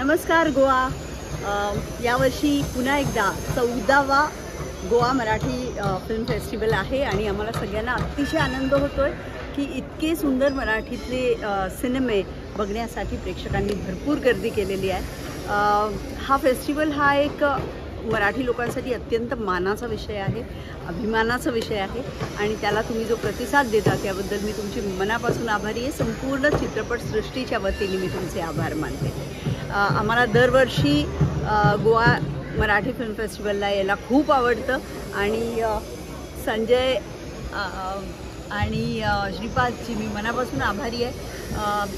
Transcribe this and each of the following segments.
नमस्कार गोवा. यावर्षी पुन्हा एकदा 14वा गोवा मराठी फिल्म फेस्टिवल आहे आणि आम्हाला सगळ्यांना अतिशय आनंद होतोय की इतके सुंदर मराठीतले सिनेमे बघण्यासाठी प्रेक्षकांनी भरपूर गर्दी केलेली आहे. हा फेस्टिवल हा एक मराठी लोकांसाठी अत्यंत मानाचा विषय आहे, अभिमानाचा विषय आहे आणि त्याला तुम्ही जो प्रतिसाद देता त्याबद्दल मी तुमची मनापासून आभारी आहे. संपूर्ण चित्रपटसृष्टीच्या वतीने मी तुमचे आभार मानते. आम्हाला दरवर्षी गोवा मराठी फिल्म फेस्टिवलला यायला खूप आवडतं आणि संजय आणि श्रीपादची मी मनापासून आभारी आहे.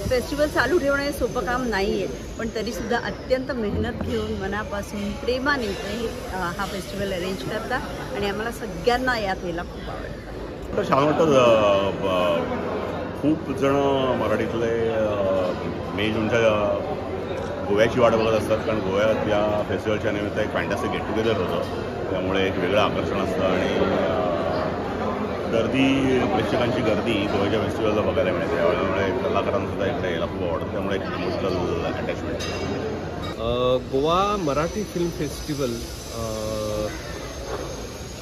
फेस्टिवल चालू ठेवणे सोपं काम नाही आहे, पण तरीसुद्धा अत्यंत मेहनत घेऊन मनापासून प्रेमाने ते हा फेस्टिवल अरेंज करतात आणि आम्हाला सगळ्यांना यात यायला खूप आवडतं. तर छान वाटतं. खूप जण मराठीतले मे जूनच्या गोव्याची वाट बघत असतात, कारण गोव्यात या फेस्टिवलच्या निमित्त एक फॅन्टॅस्टिक गेट टुगेदर होतं, त्यामुळे एक वेगळं आकर्षण असतं आणि गर्दी, प्रेक्षकांची गर्दी गोव्याच्या फेस्टिवलला बघायला मिळते. त्यामुळे कलाकारांसुद्धा इकडे यायला खूप आवडतं, त्यामुळे एक emotional attachment. Goa Marathi film festival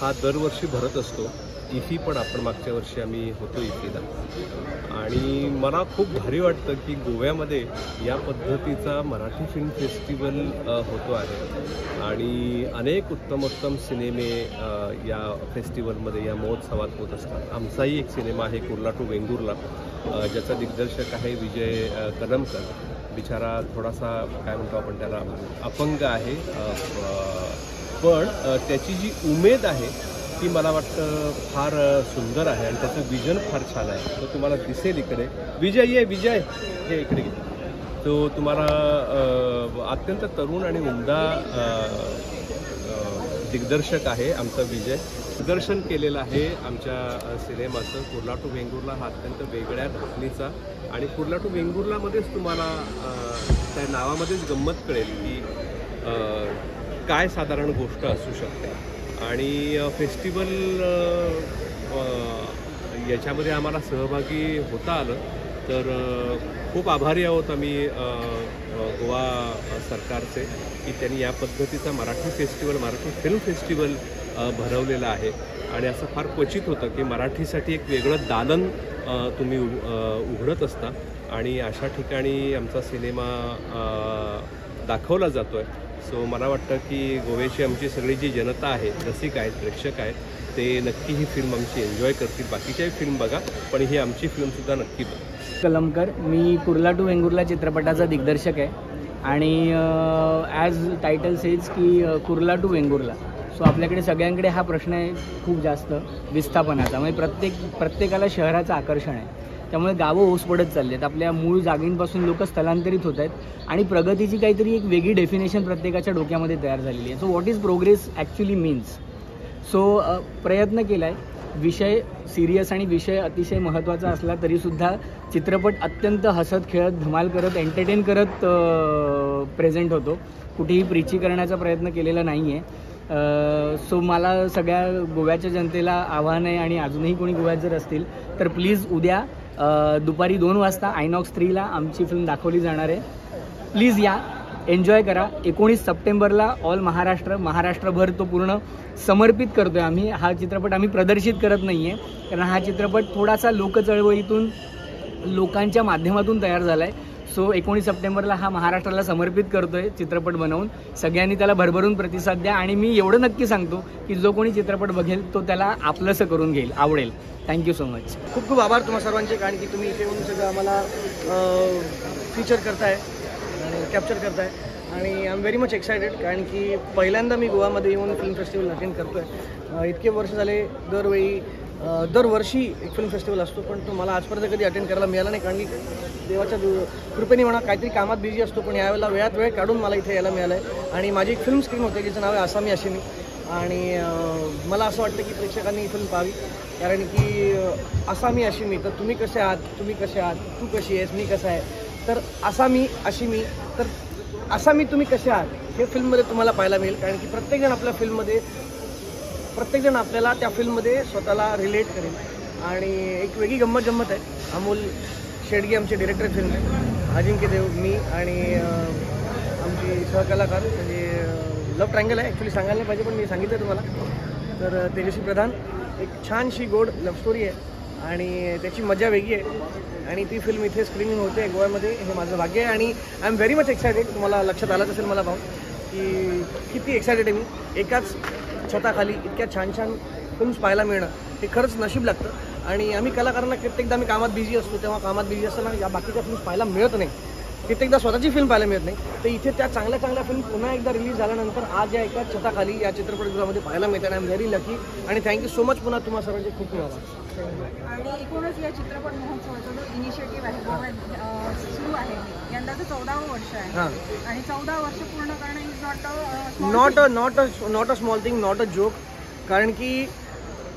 हा दरवर्षी भरत असतो. इफी पण आपण मागच्या वर्षी आम्ही होतो इफीला आणि मला खूप भारी वाटतं की गोव्यामध्ये या पद्धतीचा मराठी फिल्म फेस्टिवल होतो आहे आणि अनेक उत्तम सिनेमे या फेस्टिवलमध्ये या महोत्सवात होत असतात. आमचाही एक सिनेमा आहे कुर्ला टू वेंगुर्ला, ज्याचा दिग्दर्शक आहे विजय कदमकर. बिचारा थोडासा काय म्हणतो आपण त्याला अपंग आहे, पण त्याची जी उमेद आहे ती मला वाटतं फार सुंदर आहे आणि त्याचं विजन फार छान आहे. तो तुम्हाला दिसेल इकडे. विजय हे इकडे तो तुम्हाला अत्यंत तरुण आणि उमदा दिग्दर्शक आहे आमचा विजय. दिग्दर्शन केलेलं आहे आमच्या सिनेमाचं कुर्ला टू वेंगुर्ला हा अत्यंत वेगळ्या धाटणीचा आणि कुर्ला टू वेंगुर्लामध्येच तुम्हाला त्या नावामध्येच गंमत कळेल की काय साधारण गोष्ट असू शकते. आणि फेस्टिवल याच्यामध्ये आम्हाला सहभागी होता आलं तर खूप आभारी आहोत आम्ही गोवा सरकारचे की त्यांनी या पद्धतीचा मराठी फिल्म फेस्टिवल भरवलेला आहे. आणि असं फार क्वचित होतं की मराठीसाठी एक वेगळं दालन तुम्ही उघडत असता आणि अशा ठिकाणी आमचा सिनेमा दाखवला जातो आहे. सो मला वाटतं की गोव्याची आमची सगळी जी जनता आहे, रसिक आहेत, प्रेक्षक आहेत, ते नक्की ही फिल्म आमची एन्जॉय करतील. बाकीच्याही फिल्म बघा, पण ही आमची फिल्मसुद्धा नक्की बघा. कलमकर, मी कुर्ला टू वेंगुर्ला चित्रपटाचा दिग्दर्शक आहे आणि ॲज टायटल सेज की कुर्ला टू वेंगुर्ला. सो आपल्याकडे सगळ्यांकडे हा प्रश्न आहे खूप जास्त विस्थापनाचा, म्हणजे प्रत्येकाला शहराचं आकर्षण आहे. त्यामुळे गावं ओस पडत चालली आहेत, आपल्या मूळ जागींपासून लोक स्थलांतरित होत आहेत आणि प्रगतीची काहीतरी एक वेगळी डेफिनेशन प्रत्येकाच्या डोक्यामध्ये तयार झालेली आहे. So what is progress actually means. So प्रयत्न केला आहे. विषय सिरियस आणि विषय अतिशय महत्त्वाचा असला तरीसुद्धा चित्रपट अत्यंत हसत खेळत धमाल करत एंटरटेन करत प्रेझेंट होतो. कुठेही प्रीची करण्याचा प्रयत्न केलेला नाही आहे. सो मला सगळ्या गोव्याच्या जनतेला आव्हान आहे आणि अजूनही कोणी गोव्यात जर असतील तर प्लीज उद्या दुपारी 2 वाजता आयनॉक्स 3ला आमची फिल्म दाखवली जाणार आहे. प्लीज या, एन्जॉय करा. 19 सप्टेंबरला ऑल महाराष्ट्रभर तो पूर्ण समर्पित करतो आहे आम्ही. हा चित्रपट आम्ही प्रदर्शित करत नाही आहे, कारण हा चित्रपट थोडासा लोकचळवळीतून लोकांच्या माध्यमातून तयार झाला आहे. सो 19 सप्टेंबरला हा महाराष्ट्राला समर्पित करतो आहे चित्रपट बनवून. सगळ्यांनी त्याला भरभरून प्रतिसाद द्या आणि मी एवढं नक्की सांगतो की जो कोणी चित्रपट बघेल तो त्याला आपलंसं करून घेईल, आवडेल. Thank you so much. खूप आभार तुम्हा सर्वांचे, कारण की तुम्ही इथे येऊन सगळं आम्हाला फीचर करताय आणि कॅप्चर करताय आणि I am very much excited, कारण की पहिल्यांदा मी गोवामध्ये येऊन फिल्म फेस्टिवल अटेंड करतो आहे. इतके वर्ष झाले दरवर्षी एक फिल्म फेस्टिवल असतो, पण तो मला आजपर्यंत कधी अटेंड करायला मिळाला नाही, कारण की देवाच्या कृपेने म्हणा काहीतरी कामात बिझी असतो, पण यावेळेला वेळात वेळ काढून मला इथे यायला मिळालं आहे. आणि माझी एक फिल्म स्क्रीन होते जिचं नाव आहे आसामी आशिमी आणि मला असं वाटतं की प्रेक्षकांनी ही फिल्म पाहावी, कारण की आसामी आशिमी तर तुम्ही कसे आहात, तू कशी आहेस, मी कसा आहे, तर आसामी आशिमी तर आसामी तुम्ही कसे आहात हे फिल्ममध्ये तुम्हाला पाहायला मिळेल. कारण की प्रत्येकजण आपल्याला त्या फिल्ममध्ये स्वतःला रिलेट करेल. आणि एक वेगळी गंमत आहे. अमोल शेडगे आमचे डिरेक्टर फिल्म, अजिंक्य देव, मी आणि आमची सहकलाकार म्हणजे लव्ह ट्रायंगल आहे, ॲक्च्युली सांगायला नाही पाहिजे पण मी सांगितलं तुम्हाला. तर तेजस्वी प्रधान, एक छानशी गोड लव्ह स्टोरी आहे आणि त्याची मजा वेगळी आहे आणि ती फिल्म इथे स्क्रीनिंग होते गोव्यामध्ये, हे माझं भाग्य आहे. आणि I am very much excited. तुम्हाला लक्षात आलंच असेल मला पाहून की किती एक्सायटेड आहे मी. एकाच छताखाली इतक्या छान छान फिल्म्स पाहायला मिळणं हे खरंच नशीब लागतं. आणि आम्ही कलाकारांना कित्येकदा आम्ही कामात बिझी असतो, तेव्हा कामात बिझी असताना या बाकीच्या फिल्म्स पाहायला मिळत नाही, कित्येकदा स्वतःची फिल्म पाहायला मिळत नाही. तर इथे त्या चांगल्या चांगल्या फिल्म पुन्हा एकदा रिलीज झाल्यानंतर आज या एका छताखाली या चित्रपटगृहामध्ये पाहायला मिळतात. आय एम व्हेरी लकी आणि थँक्यू सो मच. पुन्हा तुम्हाला सर्वांचे खूप खूप आभार. आणि एकूणच या चित्रपट महोत्सवाचा जो इनिशिएटिव्ह आहे गोव्यात सुरू आहे, यंदाचं 14वं वर्ष आहे आणि 14 वर्ष पूर्ण करणं is not a small thing, not a joke. कारण की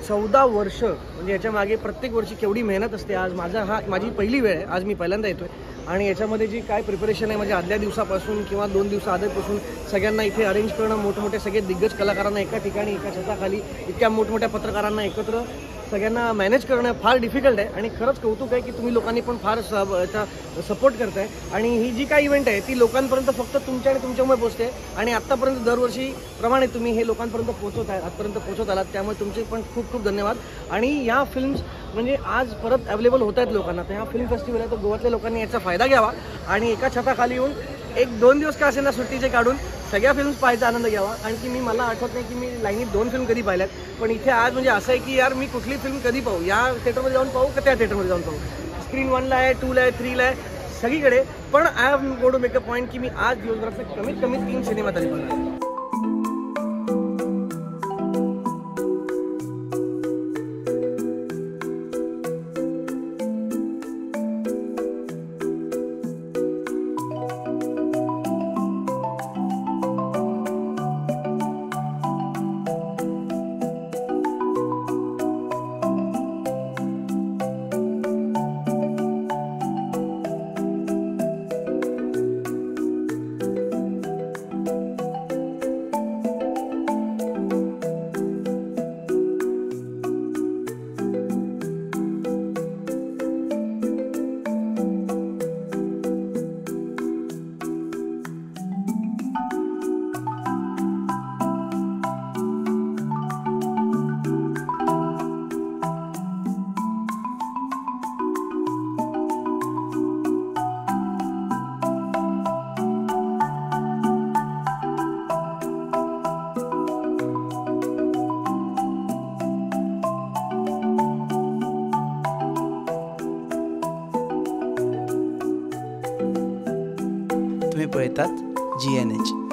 14 वर्ष म्हणजे याच्या मागे प्रत्येक वर्षी केवढी मेहनत असते. आज माझी पहिली वेळ आहे, आज मी पहिल्यांदा येतोय आणि याच्यामध्ये जी काय प्रिपरेशन आहे म्हणजे आदल्या दिवसापासून किंवा 2 दिवसा आधीपासून सगळ्यांना इथे अरेंज करणं, मोठमोठे सगळे दिग्गज कलाकारांना एका ठिकाणी एका छताखाली इतक्या मोठमोठ्या पत्रकारांना एकत्र सगळ्यांना मॅनेज करणं फार डिफिकल्ट आहे. आणि खरंच कौतुक आहे की तुम्ही लोकांनी पण फार सपोर्ट करताय. आणि ही जी काय इव्हेंट आहे ती लोकांपर्यंत फक्त तुमच्या आणि तुमच्यामुळे पोहोचते आणि आत्तापर्यंत दरवर्षीप्रमाणे तुम्ही हे लोकांपर्यंत आजपर्यंत पोहोचत आलात, त्यामुळे तुमचे पण खूप खूप धन्यवाद. आणि या फिल्म्स म्हणजे आज परत अवेलेबल होत आहेत लोकांना, तर ह्या फिल्म फेस्टिवल आहे तर गोव्यातल्या लोकांनी याचा फायदा घ्यावा आणि एका छताखाली येऊन 1-2 दिवस का असेल ना सुट्टीचे काढून सगळ्या फिल्म्स पाहायचा आनंद घ्यावा. आणखी मी मला आठवत नाही की मी लाईनीत 2 फिल्म कधी पाहिल्यात, पण इथे आज म्हणजे असं आहे की यार मी कुठली फिल्म कधी पाहू, या थिएटरमध्ये जाऊन पाहू का त्या थिएटरमध्ये जाऊन पाहू. स्क्रीन 1ला आहे, 2ला आहे, 3ला आहे, सगळीकडे. पण I have go to make a point की मी आज दिवसभरात कमीत कमी 3 सिनेमा तरी पाहणार. तुम्ही पळतात GNH.